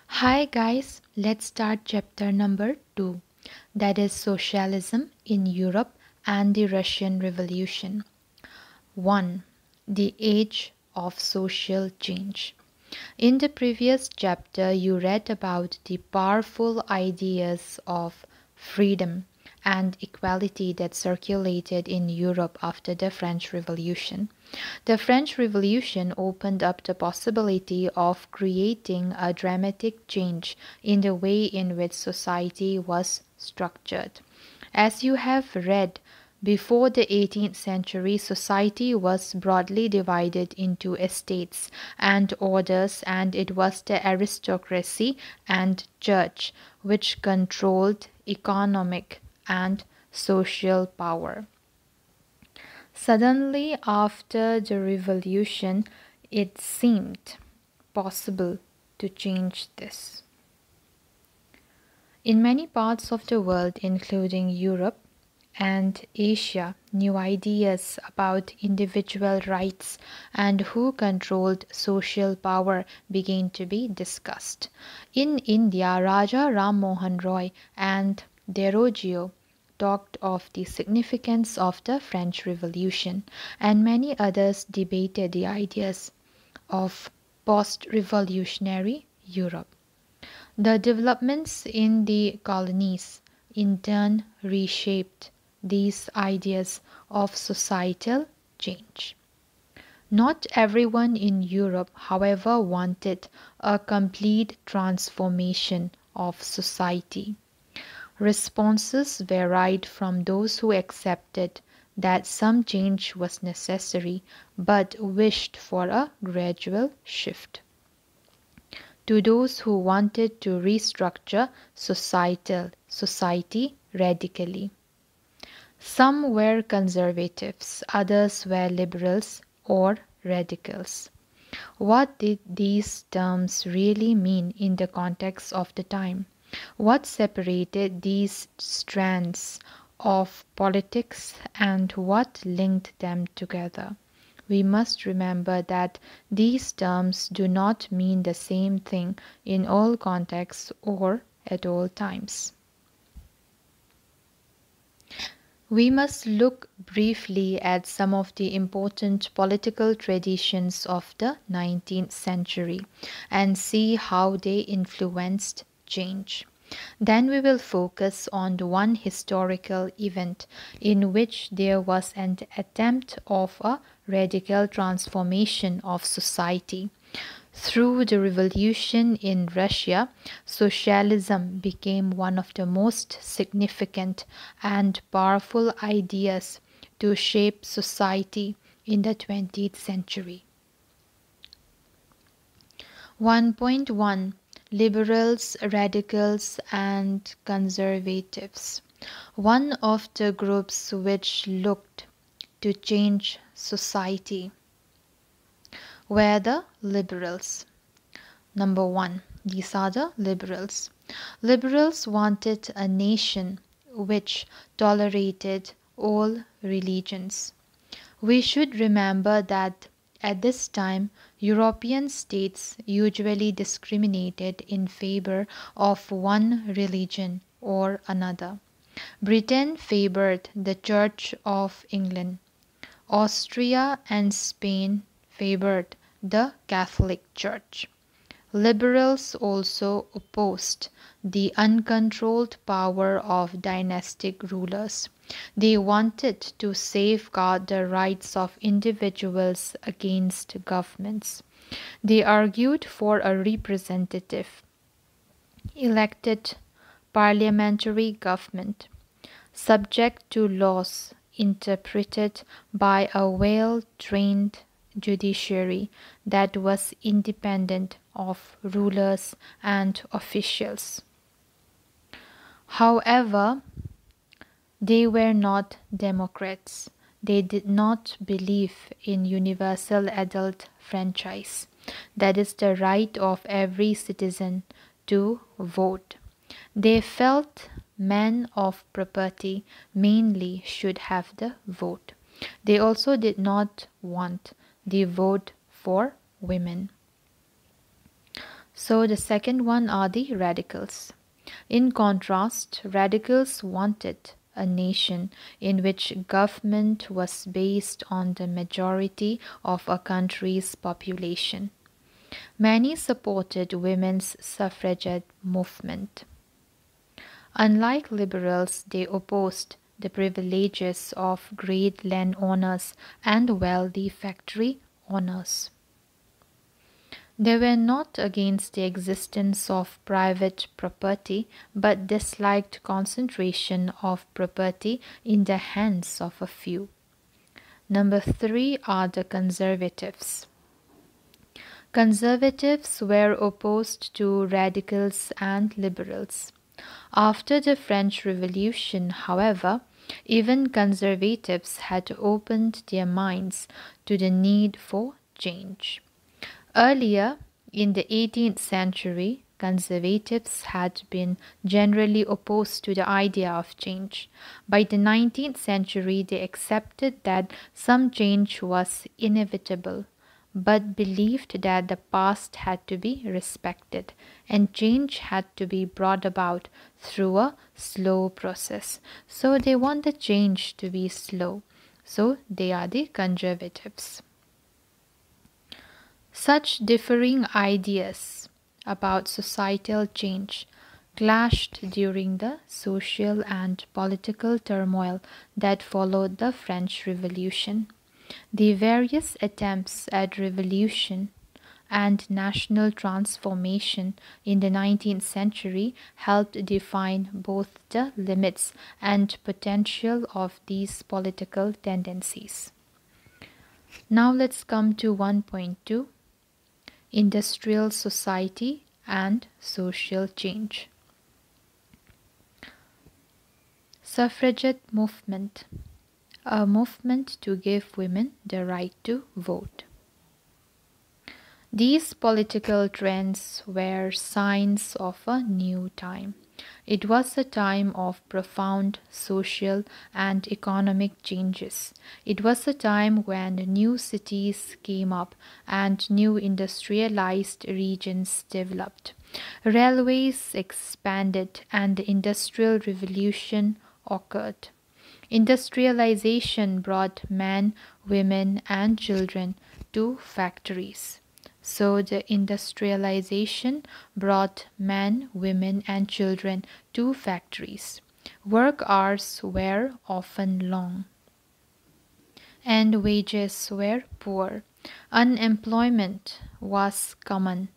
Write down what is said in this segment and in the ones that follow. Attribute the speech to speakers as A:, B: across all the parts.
A: Hi guys, let's start chapter number 2, that is Socialism in Europe and the Russian Revolution. 1. The Age of Social Change. In the previous chapter, you read about the powerful ideas of freedom and equality that circulated in Europe after the French Revolution. The French Revolution opened up the possibility of creating a dramatic change in the way in which society was structured. As you have read, before the 18th century, society was broadly divided into estates and orders, and it was the aristocracy and church which controlled economic and social power. Suddenly, after the revolution, it seemed possible to change this. In many parts of the world, including Europe and Asia, new ideas about individual rights and who controlled social power began to be discussed. In India, Raja Ram Mohan Roy and Desrosiers talked of the significance of the French Revolution, and many others debated the ideas of post-revolutionary Europe. The developments in the colonies in turn reshaped these ideas of societal change. Not everyone in Europe, however, wanted a complete transformation of society. Responses varied from those who accepted that some change was necessary but wished for a gradual shift, to those who wanted to restructure society radically. Some were conservatives, others were liberals or radicals. What did these terms really mean in the context of the time? What separated these strands of politics and what linked them together? We must remember that these terms do not mean the same thing in all contexts or at all times. We must look briefly at some of the important political traditions of the 19th century and see how they influenced change. Then we will focus on the one historical event in which there was an attempt of a radical transformation of society. Through the revolution in Russia, socialism became one of the most significant and powerful ideas to shape society in the 20th century. 1.1 Liberals, radicals, and conservatives. One of the groups which looked to change society were the liberals. Number 1. These are the liberals. Liberals wanted a nation which tolerated all religions. We should remember that at this time, European states usually discriminated in favor of one religion or another. Britain favored the Church of England. Austria and Spain favored the Catholic Church. Liberals also opposed the uncontrolled power of dynastic rulers. They wanted to safeguard the rights of individuals against governments. They argued for a representative, elected parliamentary government, subject to laws interpreted by a well-trained judiciary that was independent of rulers and officials. However, they were not Democrats. They did not believe in universal adult franchise, that is, the right of every citizen to vote. They felt men of property mainly should have the vote. They also did not want the vote for women. So the second one are the radicals. In contrast, radicals wanted a nation in which government was based on the majority of a country's population. Many supported women's suffragette movement. Unlike liberals, they opposed the privileges of great landowners and wealthy factory owners. They were not against the existence of private property, but disliked concentration of property in the hands of a few. Number 3 are the conservatives. Conservatives were opposed to radicals and liberals. After the French Revolution, however, even conservatives had opened their minds to the need for change. Earlier, in the 18th century, conservatives had been generally opposed to the idea of change. By the 19th century, they accepted that some change was inevitable, but believed that the past had to be respected and change had to be brought about through a slow process. So they want the change to be slow. So they are the conservatives. Such differing ideas about societal change clashed during the social and political turmoil that followed the French Revolution. The various attempts at revolution and national transformation in the 19th century helped define both the limits and potential of these political tendencies. Now let's come to 1.2. Industrial society and social change. Suffragette movement, a movement to give women the right to vote. These political trends were signs of a new time. It was a time of profound social and economic changes. It was a time when new cities came up and new industrialized regions developed. Railways expanded and the Industrial Revolution occurred. Industrialization brought men, women, and children to factories. So the industrialization brought men, women, and children to factories. Work hours were often long, and wages were poor. Unemployment was common,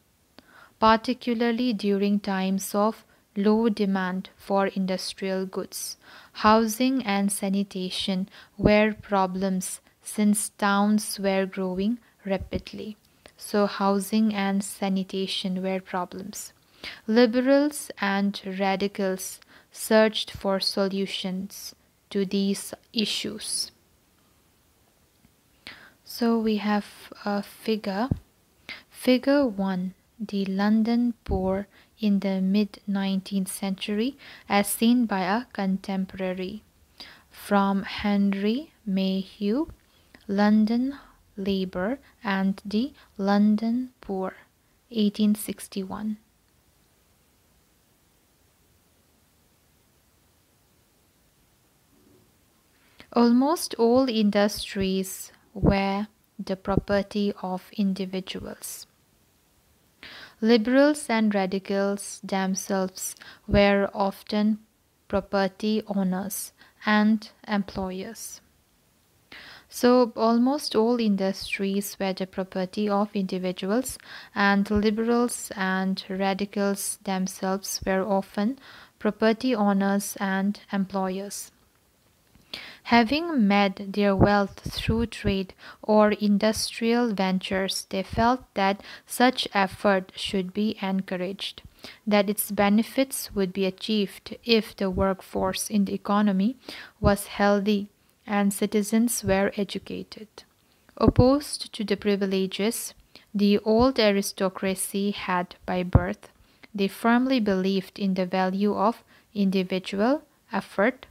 A: particularly during times of low demand for industrial goods. Housing and sanitation were problems since towns were growing rapidly. So housing and sanitation were problems. Liberals and radicals searched for solutions to these issues. So we have a figure. Figure 1. The London poor in the mid-19th century as seen by a contemporary. From Henry Mayhew, London Labour and the London Poor, 1861. Almost all industries were the property of individuals. Liberals and radicals themselves were often property owners and employers. So almost all industries were the property of individuals, and liberals and radicals themselves were often property owners and employers. Having made their wealth through trade or industrial ventures, they felt that such effort should be encouraged, that its benefits would be achieved if the workforce in the economy was healthy and citizens were educated. Opposed to the privileges the old aristocracy had by birth, they firmly believed in the value of individual effort,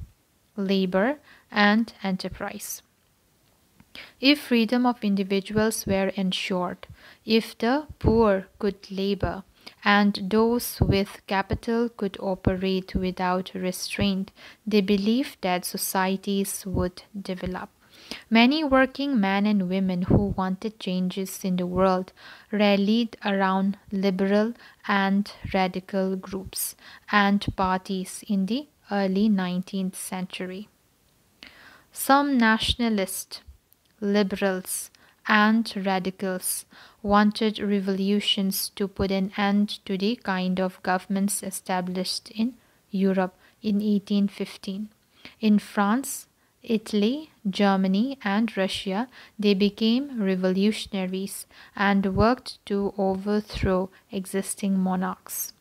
A: labor, and enterprise. If freedom of individuals were ensured, if the poor could labor, and those with capital could operate without restraint. They believed that societies would develop. Many working men and women who wanted changes in the world rallied around liberal and radical groups and parties in the early 19th century. Some nationalists, liberals, and radicals wanted revolutions to put an end to the kind of governments established in Europe in 1815. In France, Italy, Germany, and Russia, they became revolutionaries and worked to overthrow existing monarchs.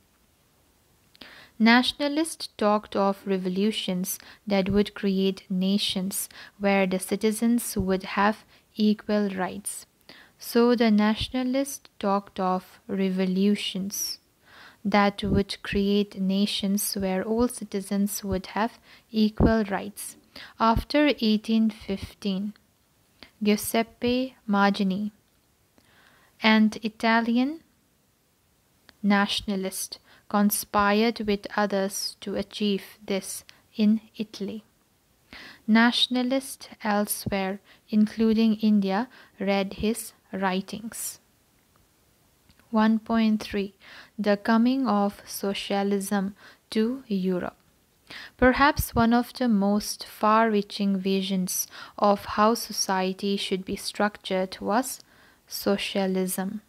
A: Nationalists talked of revolutions that would create nations where the citizens would have equal rights. So the nationalists talked of revolutions that would create nations where all citizens would have equal rights. After 1815, Giuseppe Mazzini, an Italian nationalist, conspired with others to achieve this in Italy. Nationalists elsewhere, including India, read his writings. 1.3 The Coming of Socialism to Europe. Perhaps one of the most far reaching visions of how society should be structured was socialism.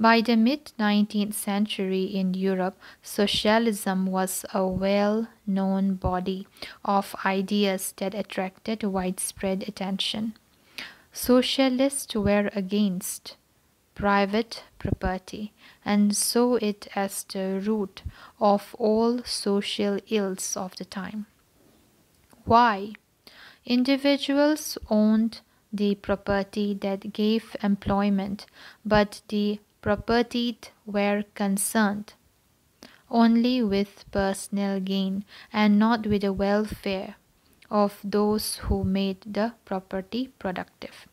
A: By the mid 19th century in Europe, socialism was a well known body of ideas that attracted widespread attention. Socialists were against private property and saw it as the root of all social ills of the time. Why? Individuals owned the property that gave employment, but the propertied were concerned only with personal gain and not with the welfare of those who made the property productive.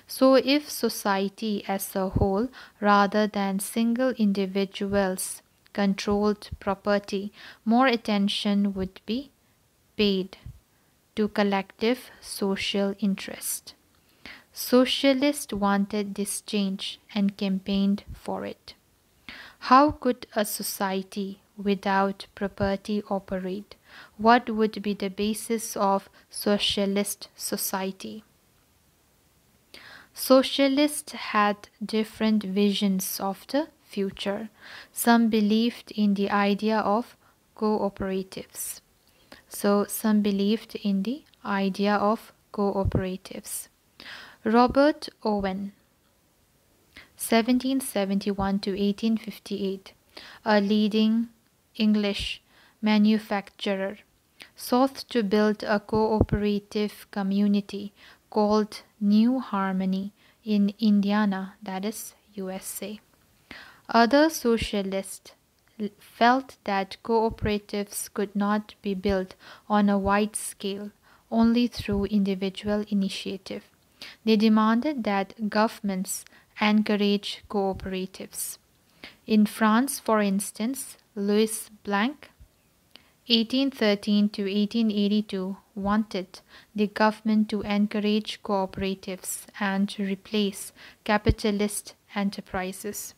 A: So, if society as a whole, rather than single individuals, controlled property, more attention would be paid to collective social interest. Socialists wanted this change and campaigned for it. How could a society without property operate? What would be the basis of socialist society? Socialists had different visions of the future. Some believed in the idea of cooperatives. Some believed in the idea of cooperatives. Robert Owen, 1771 to 1858, a leading English manufacturer, sought to build a cooperative community called New Harmony in Indiana, that is, USA. Other socialists felt that cooperatives could not be built on a wide scale, only through individual initiative. They demanded that governments encourage cooperatives. In France, for instance, Louis Blanc, 1813 to 1882, wanted the government to encourage cooperatives and to replace capitalist enterprises.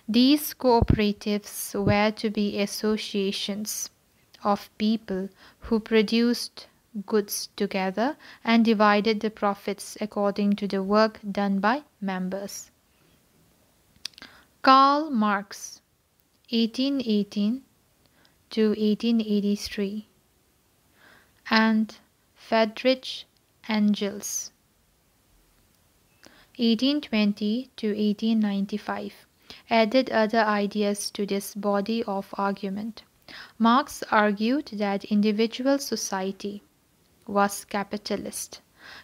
A: These cooperatives were to be associations of people who produced goods together and divided the profits according to the work done by members. Karl Marx, 1818 to 1883, and Friedrich Engels, 1820 to 1895, added other ideas to this body of argument. Marx argued that individual society was capitalist.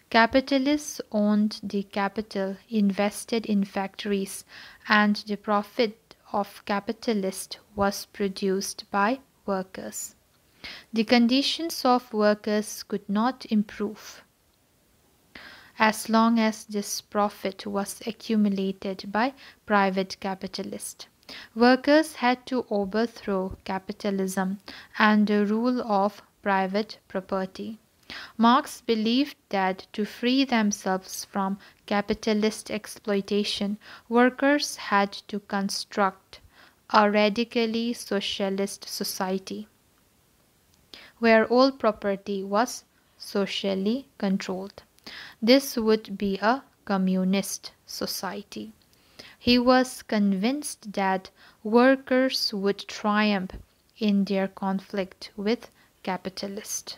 A: Capitalists owned the capital invested in factories, and the profit of capitalists was produced by workers. The conditions of workers could not improve as long as this profit was accumulated by private capitalists. Workers had to overthrow capitalism and the rule of private property. Marx believed that to free themselves from capitalist exploitation, workers had to construct a radically socialist society where all property was socially controlled. This would be a communist society. He was convinced that workers would triumph in their conflict with capitalists.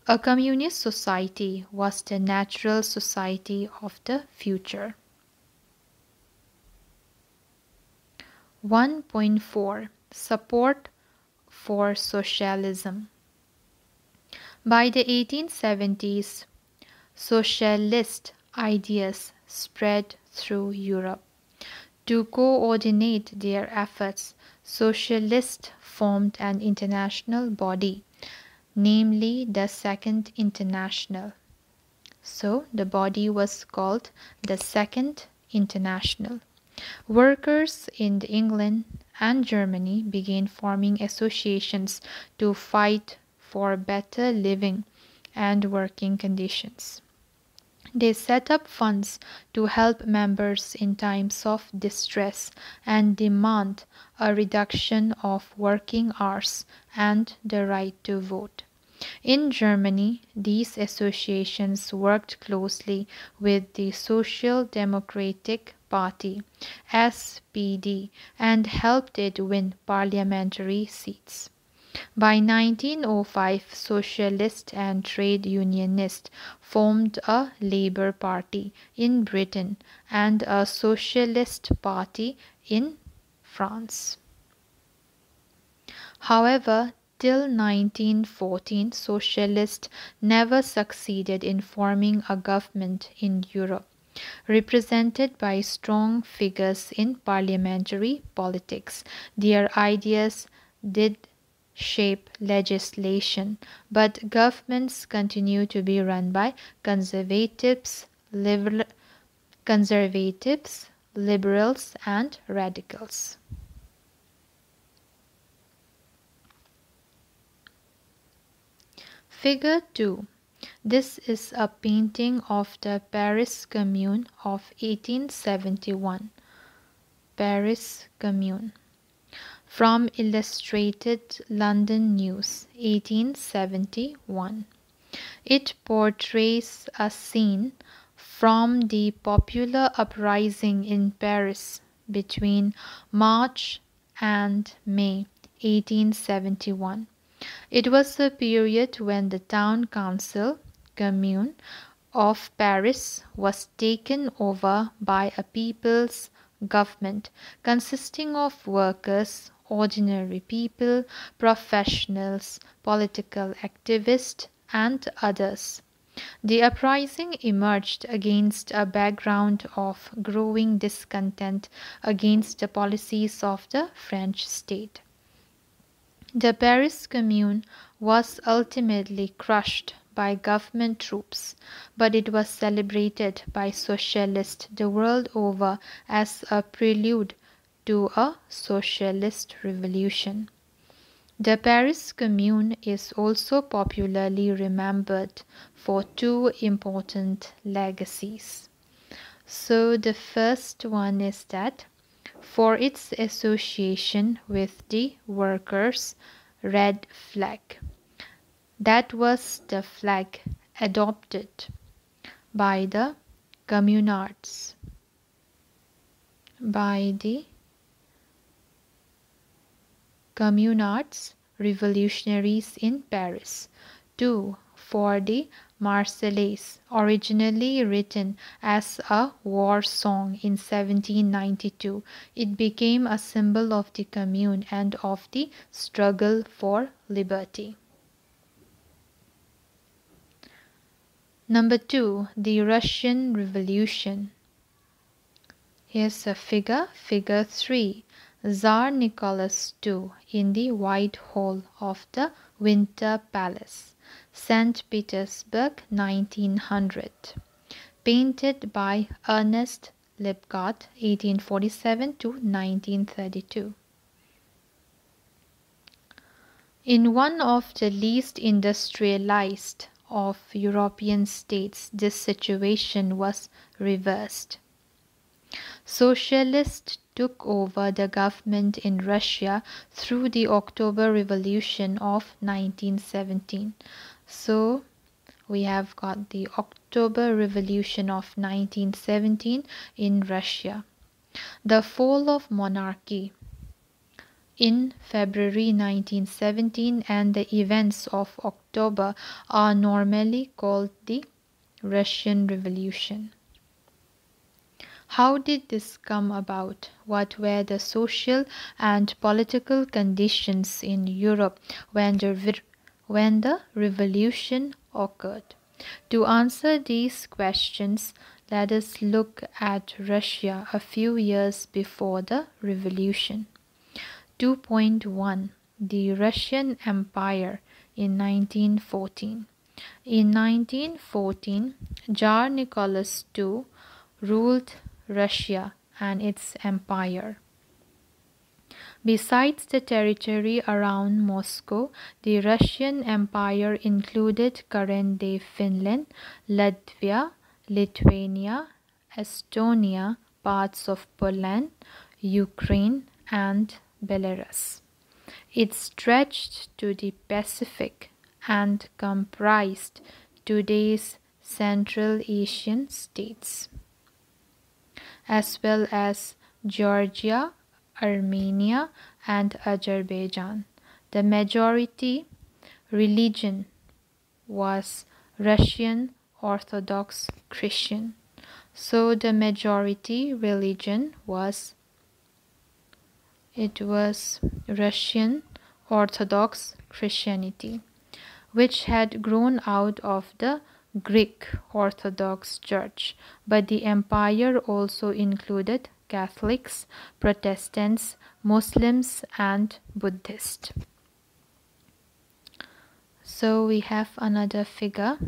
A: A communist society was the natural society of the future. 1.4 Support for Socialism. By the 1870s, socialist ideas spread through Europe. To coordinate their efforts, socialists formed an international body, namely the Second International. So the body was called the Second International. Workers in England and Germany began forming associations to fight for better living and working conditions. They set up funds to help members in times of distress and demand a reduction of working hours and the right to vote. In Germany, these associations worked closely with the Social Democratic Party (SPD) and helped it win parliamentary seats. By 1905, socialists and trade unionists formed a Labour Party in Britain and a Socialist Party in France. However, till 1914, socialists never succeeded in forming a government in Europe, represented by strong figures in parliamentary politics. Their ideas did shape legislation, but governments continue to be run by conservatives, liberals, and radicals. Figure 2. This is a painting of the Paris Commune of 1871. Paris Commune. From Illustrated London News, 1871. It portrays a scene from the popular uprising in Paris between March and May 1871. It was a period when the town council, Commune, of Paris was taken over by a people's government consisting of workers, ordinary people, professionals, political activists, and others. The uprising emerged against a background of growing discontent against the policies of the French state. The Paris Commune was ultimately crushed by government troops, but it was celebrated by socialists the world over as a prelude to a socialist revolution. The Paris Commune is also popularly remembered for two important legacies. So the first one is that for its association with the workers' red flag. That was the flag adopted by the communards, revolutionaries in Paris. 2. For the Marseillaise, originally written as a war song in 1792, it became a symbol of the Commune and of the struggle for liberty. Number 2. The Russian Revolution. Here's a figure, figure 3. Tsar Nicholas II in the White Hall of the Winter Palace, St. Petersburg, 1900. Painted by Ernest Lipgott, 1847 to 1932. In one of the least industrialized of European states, this situation was reversed. Socialists took over the government in Russia through the October Revolution of 1917. So we have got the October Revolution of 1917 in Russia. The fall of monarchy in February 1917 and the events of October are normally called the Russian Revolution. How did this come about? What were the social and political conditions in Europe when the revolution occurred? To answer these questions, let us look at Russia a few years before the revolution. 2.1 The Russian Empire in 1914. In 1914, Tsar Nicholas II ruled Russia and its empire. Besides the territory around Moscow, the Russian Empire included current-day Finland, Latvia, Lithuania, Estonia, parts of Poland, Ukraine, and Belarus. It stretched to the Pacific and comprised today's Central Asian states, as well as Georgia, Armenia, and Azerbaijan. The majority religion was Russian Orthodox Christian. So the majority religion was Russian Orthodox Christianity, which had grown out of the Greek Orthodox Church, but the empire also included Catholics, Protestants, Muslims, and Buddhists. So we have another figure.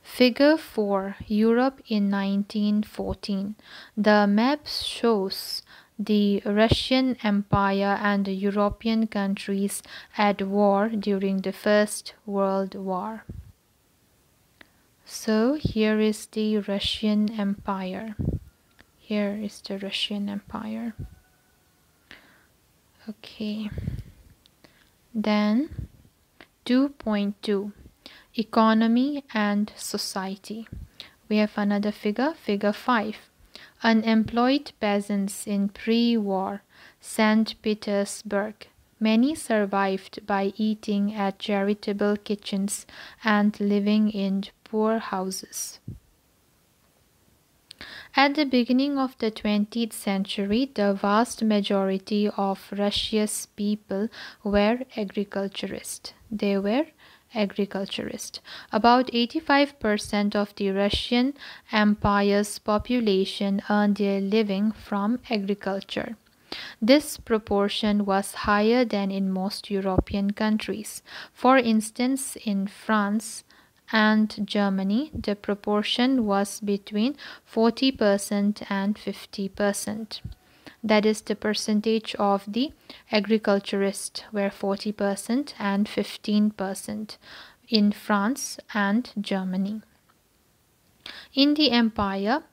A: Figure 4, Europe in 1914. The map shows the Russian Empire and the European countries at war during the First World War. So here is the Russian Empire. Here is the Russian Empire. Okay. Then 2.2 Economy and Society. We have another figure, figure 5. Unemployed peasants in pre-war St. Petersburg. Many survived by eating at charitable kitchens and living in poor houses. At the beginning of the 20th century, the vast majority of Russia's people were agriculturists. They were agriculturists. About 85% of the Russian Empire's population earned their living from agriculture. This proportion was higher than in most European countries. For instance, in France and Germany, the proportion was between 40% and 50%. That is, the percentage of the agriculturists were 40% and 15% in France and Germany. In the empire,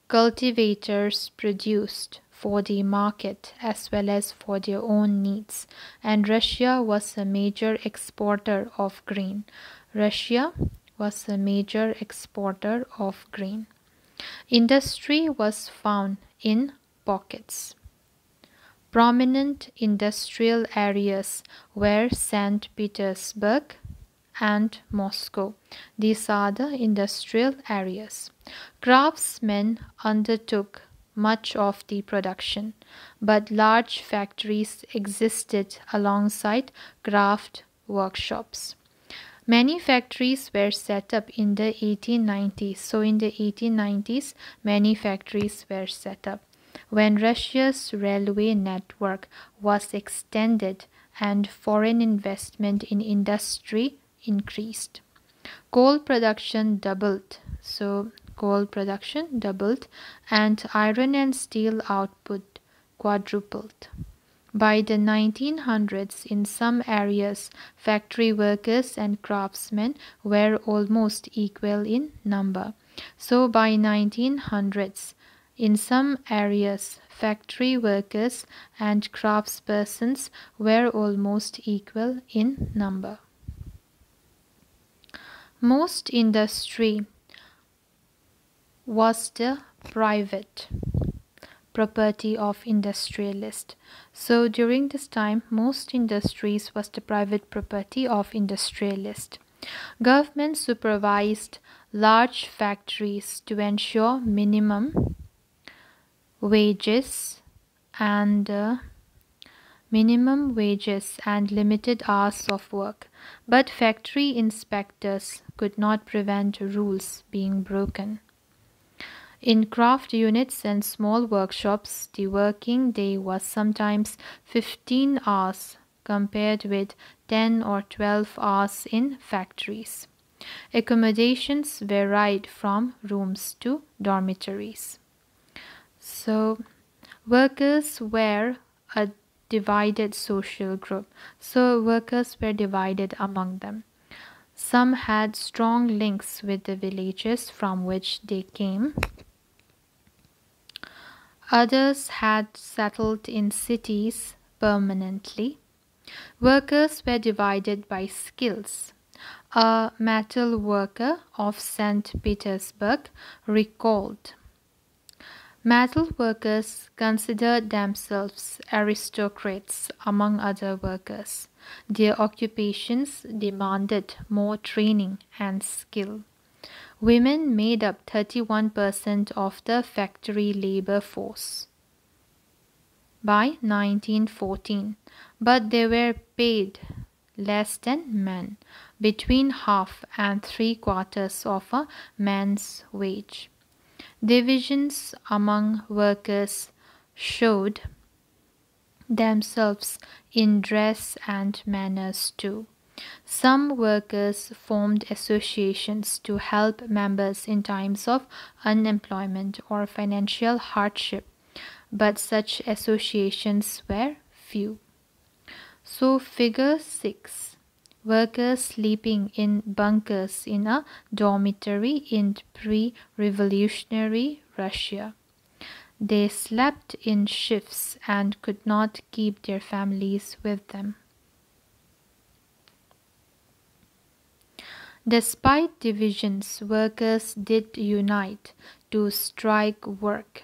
A: cultivators produced for the market as well as for their own needs, and Russia was a major exporter of grain. Russia was a major exporter of grain. Industry was found in pockets. Prominent industrial areas were St. Petersburg and Moscow. These are the industrial areas. Craftsmen undertook much of the production, but large factories existed alongside craft workshops. Many factories were set up in the 1890s. So in the 1890s, many factories were set up when Russia's railway network was extended and foreign investment in industry increased. Coal production doubled. So coal production doubled, and iron and steel output quadrupled. By the 1900s, in some areas, factory workers and craftsmen were almost equal in number. So by 1900s, in some areas, factory workers and craftspersons were almost equal in number. Most industry was the private property of industrialists. So during this time, most industries was the private property of industrialists. Government supervised large factories to ensure minimum wages and limited hours of work, but factory inspectors could not prevent rules being broken. In craft units and small workshops, the working day was sometimes 15 hours compared with 10 or 12 hours in factories. Accommodations varied from rooms to dormitories. So, workers were a divided social group. So, workers were divided among them. Some had strong links with the villages from which they came. Others had settled in cities permanently. Workers were divided by skills. A metal worker of St. Petersburg recalled, "Metal workers considered themselves aristocrats among other workers. Their occupations demanded more training and skill. Women made up 31% of the factory labor force by 1914, but they were paid less than men, between half and three-quarters of a man's wage." Divisions among workers showed themselves in dress and manners too. Some workers formed associations to help members in times of unemployment or financial hardship, but such associations were few. So figure 6. Workers sleeping in bunkers in a dormitory in pre-revolutionary Russia. They slept in shifts and could not keep their families with them. Despite divisions, workers did unite to strike work.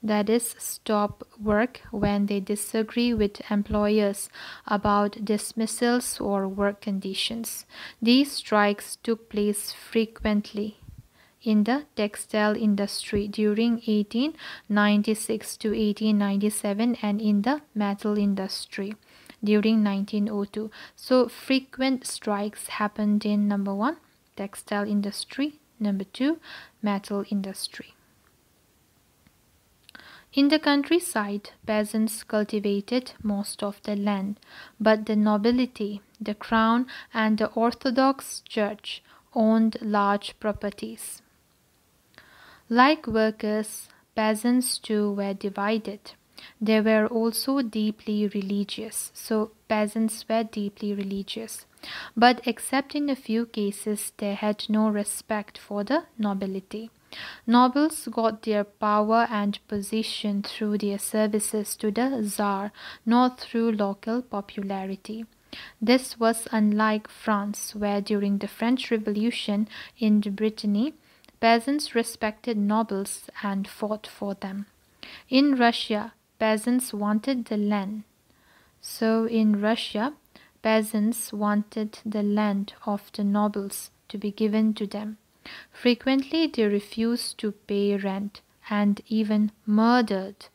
A: That is, stop work when they disagree with employers about dismissals or work conditions. These strikes took place frequently in the textile industry during 1896 to 1897 and in the metal industry during 1902. So frequent strikes happened in number 1, textile industry, number 2, metal industry. In the countryside, peasants cultivated most of the land, but the nobility, the crown, and the Orthodox Church owned large properties. Like workers, peasants too were divided. They were also deeply religious, so peasants were deeply religious. But except in a few cases, they had no respect for the nobility. Nobles got their power and position through their services to the Tsar, not through local popularity. This was unlike France, where during the French Revolution in Brittany, peasants respected nobles and fought for them. In Russia, peasants wanted the land. So in Russia, peasants wanted the land of the nobles to be given to them. Frequently, they refused to pay rent and even murdered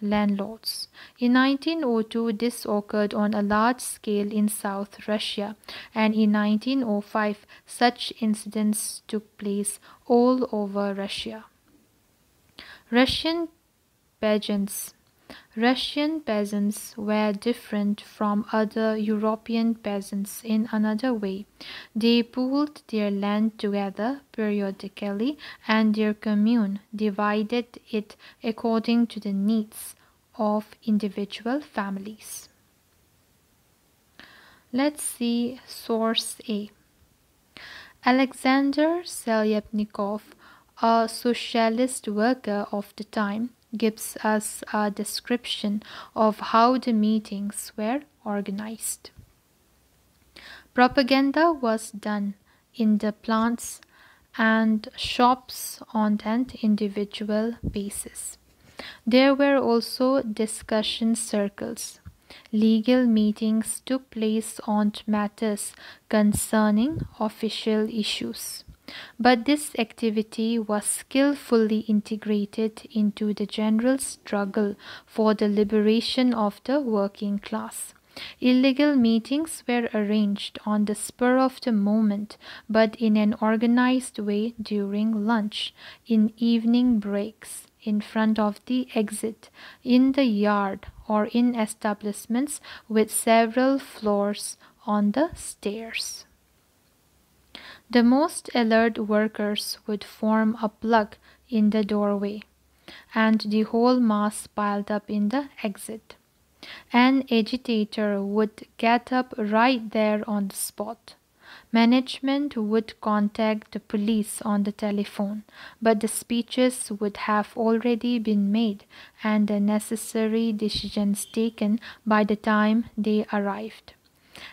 A: landlords. In 1902, this occurred on a large scale in South Russia, and in 1905, such incidents took place all over Russia. Russian peasants Russian peasants were different from other European peasants in another way. They pooled their land together periodically, and their commune divided it according to the needs of individual families. Let's see source A. Alexander Selyapnikov, a socialist worker of the time, gives us a description of how the meetings were organized. Propaganda was done in the plants and shops on an individual basis. There were also discussion circles. Legal meetings took place on matters concerning official issues. But this activity was skillfully integrated into the general struggle for the liberation of the working class. Illegal meetings were arranged on the spur of the moment, but in an organized way during lunch, in evening breaks, in front of the exit, in the yard, or in establishments with several floors on the stairs. The most alert workers would form a plug in the doorway, and the whole mass piled up in the exit. An agitator would get up right there on the spot. Management would contact the police on the telephone, but the speeches would have already been made and the necessary decisions taken by the time they arrived.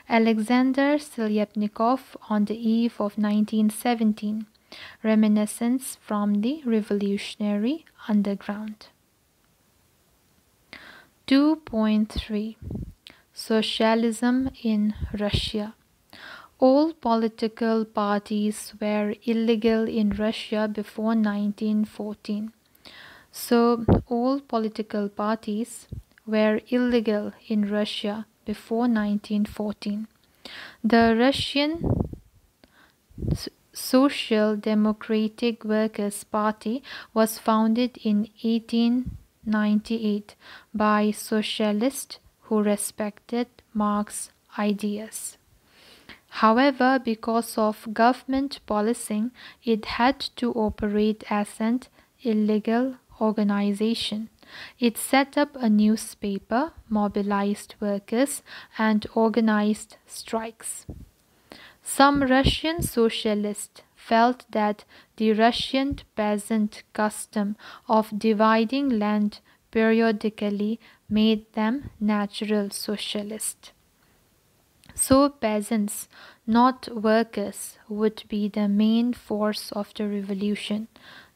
A: Alexander Selyapnikov on the eve of 1917. Reminiscence from the revolutionary underground. 2.3 Socialism in Russia. All political parties were illegal in Russia before 1914. So, all political parties were illegal in Russia before 1914. The Russian Social Democratic Workers' Party was founded in 1898 by socialists who respected Marx's ideas. However, because of government policing, it had to operate as an illegal organization. It set up a newspaper, mobilized workers, and organized strikes. Some Russian socialists felt that the Russian peasant custom of dividing land periodically made them natural socialists. So peasants, not workers, would be the main force of the revolution.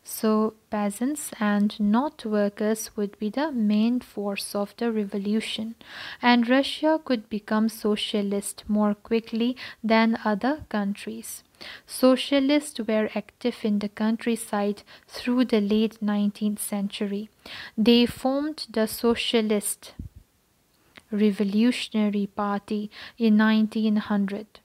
A: So peasants and not workers would be the main force of the revolution, and Russia could become socialist more quickly than other countries. Socialists were active in the countryside through the late 19th century. They formed the Socialist Revolutionary Party in 1900.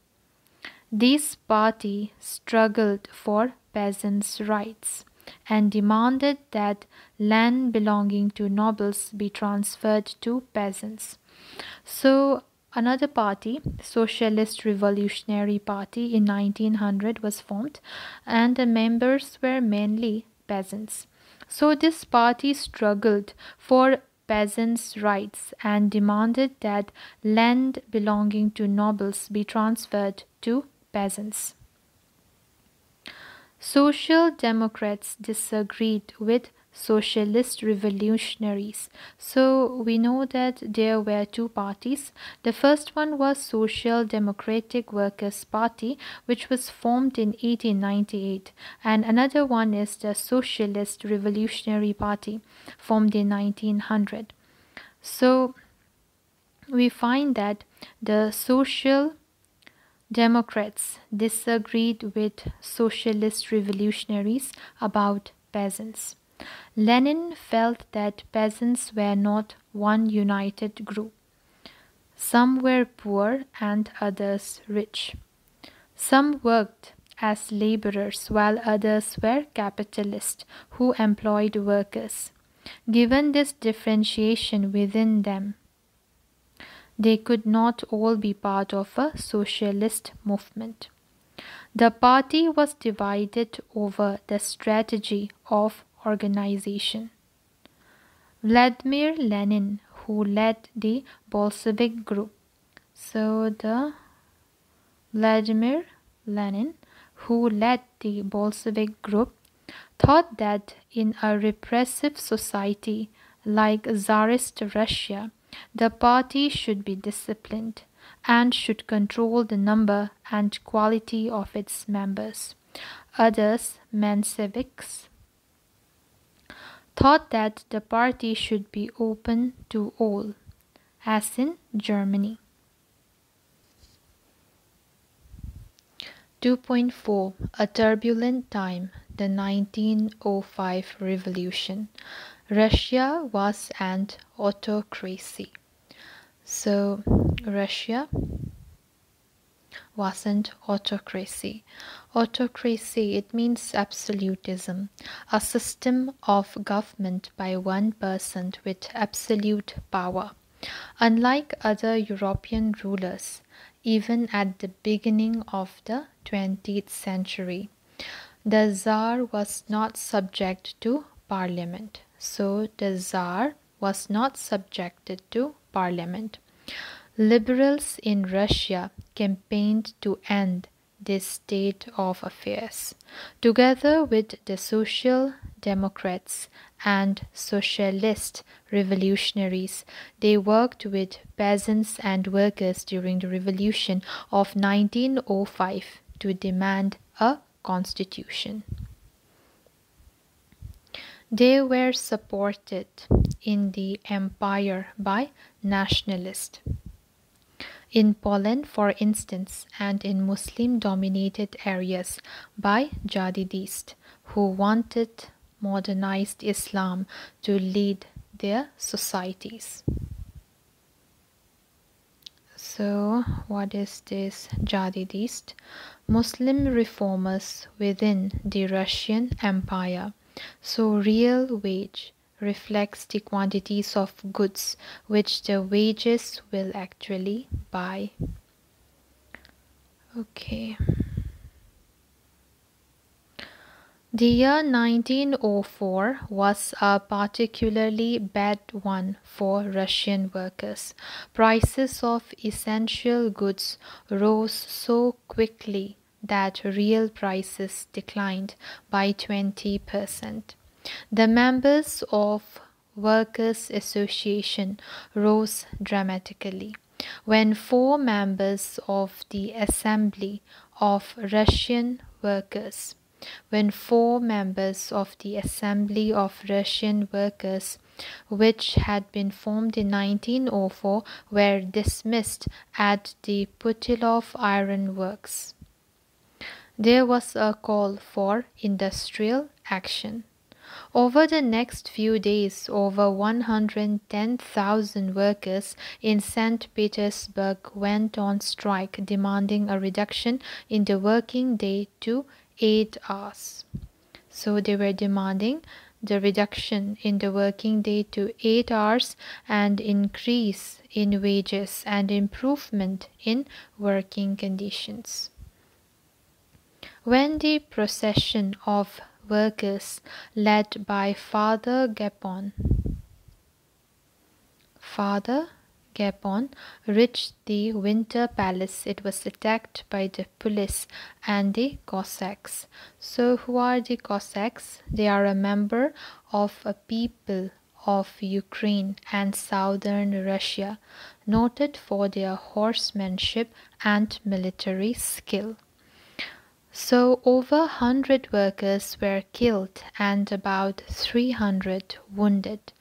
A: This party struggled for peasants' rights and demanded that land belonging to nobles be transferred to peasants. So another party, Socialist Revolutionary Party in 1900 was formed, and the members were mainly peasants. So this party struggled for peasants' rights and demanded that land belonging to nobles be transferred to peasants. Social Democrats disagreed with socialist revolutionaries. So we know that there were two parties. The first one was Social Democratic Workers' Party, which was formed in 1898, and another one is the Socialist Revolutionary Party, formed in 1900. So we find that the Social Democrats disagreed with socialist revolutionaries about peasants. Lenin felt that peasants were not one united group. Some were poor and others rich. Some worked as laborers while others were capitalists who employed workers. Given this differentiation within them, they could not all be part of a socialist movement. The party was divided over the strategy of organization. Vladimir Lenin, who led the Bolshevik group, so the Vladimir Lenin, who led the Bolshevik group, thought that in a repressive society like Tsarist Russia, the party should be disciplined and should control the number and quality of its members. Others, Mensheviks, thought that the party should be open to all, as in Germany. 2.4 A turbulent time, the 1905 revolution. Russia was an autocracy. So, Russia wasn't autocracy. Autocracy, it means absolutism, a system of government by one person with absolute power. Unlike other European rulers, even at the beginning of the 20th century, the Tsar was not subject to parliament. So the Tsar was not subjected to parliament. Liberals in Russia campaigned to end this state of affairs. Together with the Social Democrats and Socialist revolutionaries, they worked with peasants and workers during the revolution of 1905 to demand a constitution. They were supported in the empire by nationalists. In Poland, for instance, and in Muslim-dominated areas by jihadists who wanted modernized Islam to lead their societies. So, what is this jihadist? Muslim reformers within the Russian Empire. So, real wage reflects the quantities of goods which the wages will actually buy. Okay. The year 1904 was a particularly bad one for Russian workers. Prices of essential goods rose so quickly that real prices declined by 20%. The members of Workers' Association rose dramatically. When four members of the Assembly of Russian Workers which had been formed in 1904, were dismissed at the Putilov Iron Works, there was a call for industrial action. Over the next few days, over 110,000 workers in St. Petersburg went on strike, demanding a reduction in the working day to 8 hours. So they were demanding the reduction in the working day to 8 hours and increase in wages and improvement in working conditions. When the procession of workers led by Father Gapon reached the Winter Palace, it was attacked by the police and the Cossacks. So who are the Cossacks? They are a member of a people of Ukraine and southern Russia, noted for their horsemanship and military skill. So over 100 workers were killed and about 300 wounded.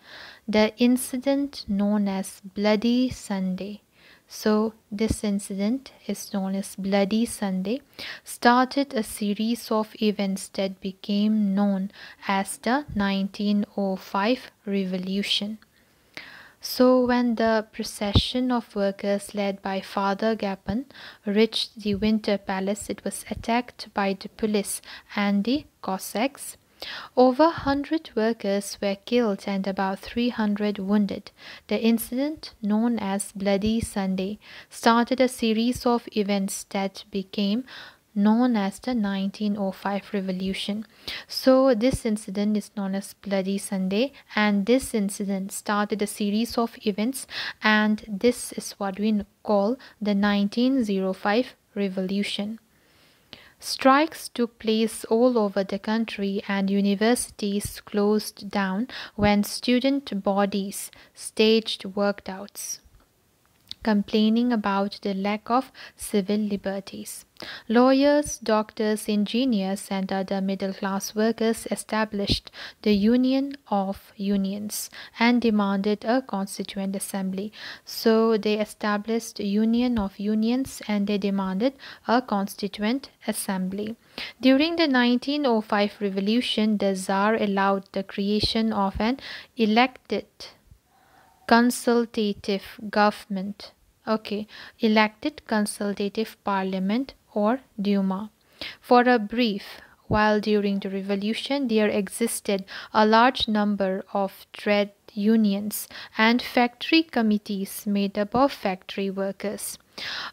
A: The incident known as Bloody Sunday. So this incident is known as Bloody Sunday, started a series of events that became known as the 1905 Revolution. So when the procession of workers led by Father Gapon reached the Winter Palace, it was attacked by the police and the Cossacks. Over 100 workers were killed and about 300 wounded. The incident, known as Bloody Sunday, started a series of events that became known as the 1905 Revolution. So, this incident is known as Bloody Sunday, and this incident started a series of events, and this is what we call the 1905 Revolution. Strikes took place all over the country and universities closed down when student bodies staged walkouts, complaining about the lack of civil liberties. Lawyers, doctors, engineers, and other middle class workers established the Union of Unions and demanded a constituent assembly. So they established a Union of Unions and they demanded a constituent assembly. During the 1905 revolution, the Tsar allowed the creation of an elected consultative government, elected consultative parliament or Duma. For a brief while during the revolution, there existed a large number of trade unions and factory committees made up of factory workers.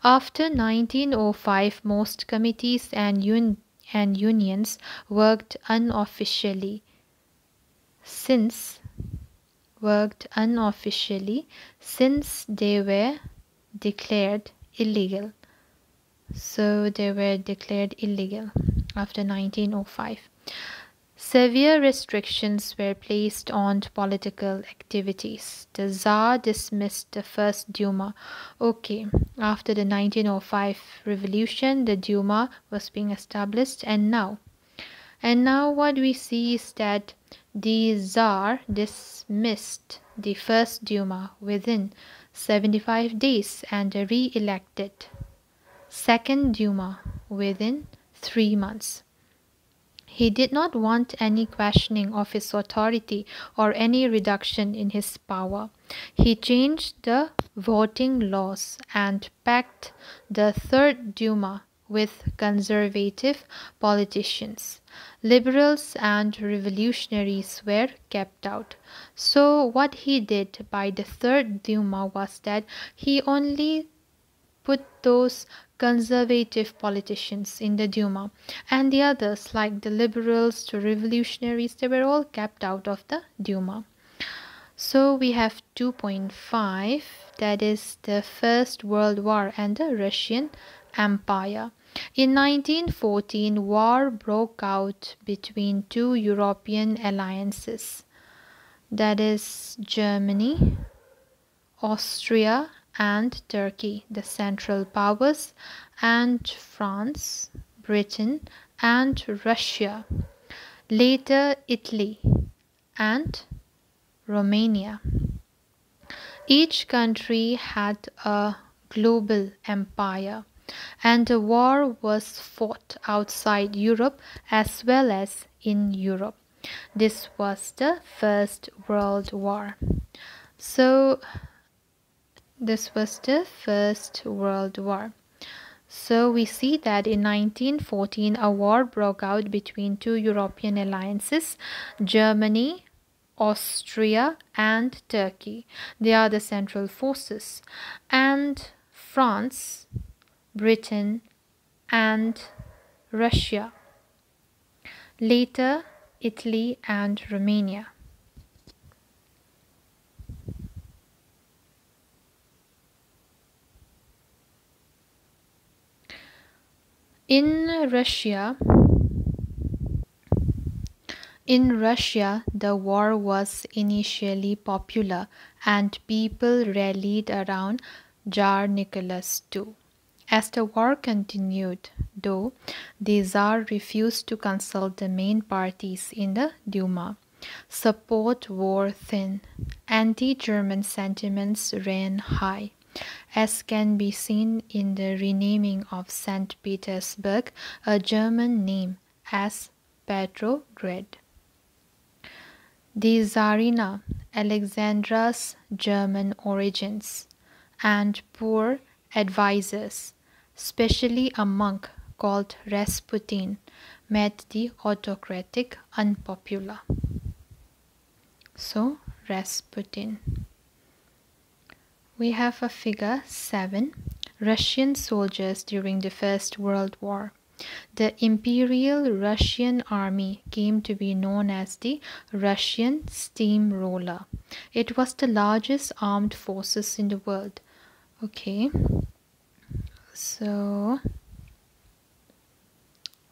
A: After 1905, most committees and unions worked unofficially since they were declared illegal. So they were declared illegal after 1905. Severe restrictions were placed on political activities. The Tsar dismissed the first Duma. After the 1905 revolution, the Duma was being established, and now what we see is that the Tsar dismissed the first Duma within 75 days and re-elected second Duma within 3 months. He did not want any questioning of his authority or any reduction in his power. He changed the voting laws and packed the third Duma with conservative politicians. Liberals and revolutionaries were kept out. So what he did by the third Duma was that he only put those conservative politicians in the Duma, and the others like the liberals to revolutionaries, they were all kept out of the Duma. So we have 2.5, that is the First World War and the Russian Empire. In 1914, war broke out between two European alliances, that is Germany, Austria, and Turkey, the Central Powers, and France, Britain, and Russia, later Italy and Romania. Each country had a global empire, and the war was fought outside Europe as well as in Europe. This was the First World War. So this was the First World War. So we see that in 1914 a war broke out between two European alliances, Germany, Austria, and Turkey. They are the central forces. And France, Britain, and Russia. Later, Italy and Romania. In Russia, the war was initially popular and people rallied around Tsar Nicholas II. As the war continued, though, the Tsar refused to consult the main parties in the Duma. Support wore thin. Anti-German sentiments ran high, as can be seen in the renaming of St. Petersburg, a German name, as Petrograd. The Tsarina, Alexandra's German origins, and poor advisors, especially a monk called Rasputin, made the autocratic unpopular. So, Rasputin. We have a figure 7. Russian soldiers during the First World War. The Imperial Russian Army came to be known as the Russian Steamroller. It was the largest armed forces in the world. Okay, so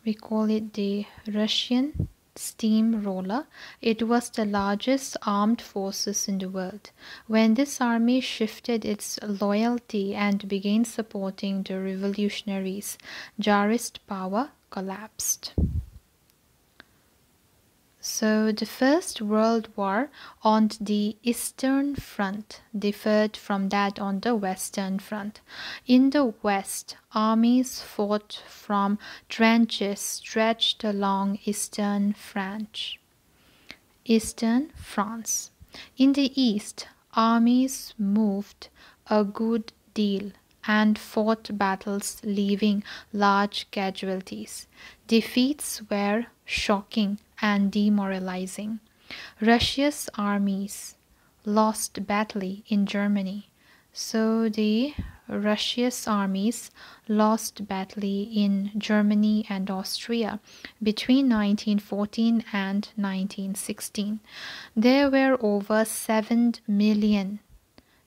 A: we call it the Russian Steamroller. It was the largest armed forces in the world. When this army shifted its loyalty and began supporting the revolutionaries, Tsarist power collapsed. So the First World War on the Eastern Front differed from that on the Western Front. In the West, armies fought from trenches stretched along Eastern France. In the East, armies moved a good deal and fought battles leaving large casualties. Defeats were shocking and demoralizing. Russia's armies lost badly in Germany. So the Russia's armies lost badly in Germany and Austria between 1914 and 1916. There were over 7 million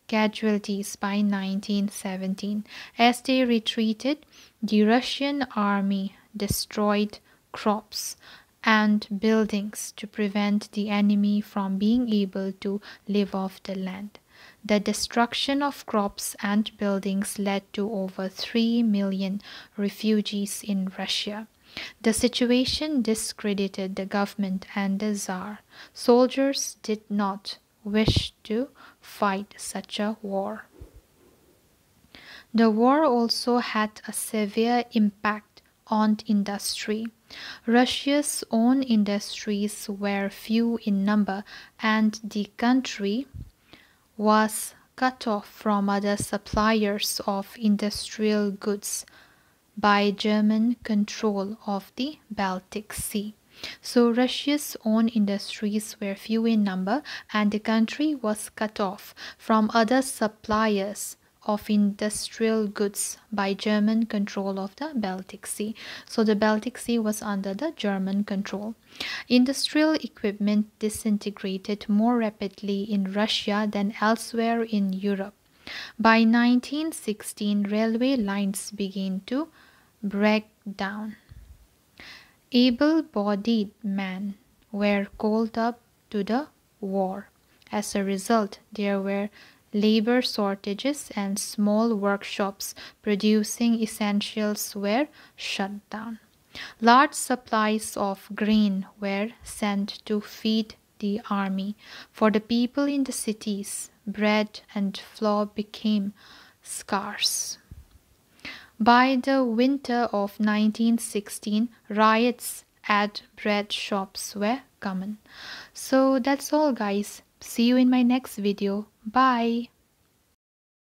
A: casualties by 1917. As they retreated, the Russian army destroyed crops and buildings to prevent the enemy from being able to live off the land. The destruction of crops and buildings led to over 3 million refugees in Russia. The situation discredited the government and the Tsar. Soldiers did not wish to fight such a war. The war also had a severe impact on industry. Russia's own industries were few in number, and the country was cut off from other suppliers of industrial goods by German control of the Baltic Sea. So Russia's own industries were few in number, and the country was cut off from other suppliers of industrial goods by German control of the Baltic Sea. So the Baltic Sea was under the German control. Industrial equipment disintegrated more rapidly in Russia than elsewhere in Europe. By 1916, railway lines began to break down. Able-bodied men were called up to the war. As a result, there were labor shortages and small workshops producing essentials were shut down. Large supplies of grain were sent to feed the army. For the people in the cities, bread and flour became scarce. By the winter of 1916, riots at bread shops were common. So that's all, guys. See you in my next video. Bye.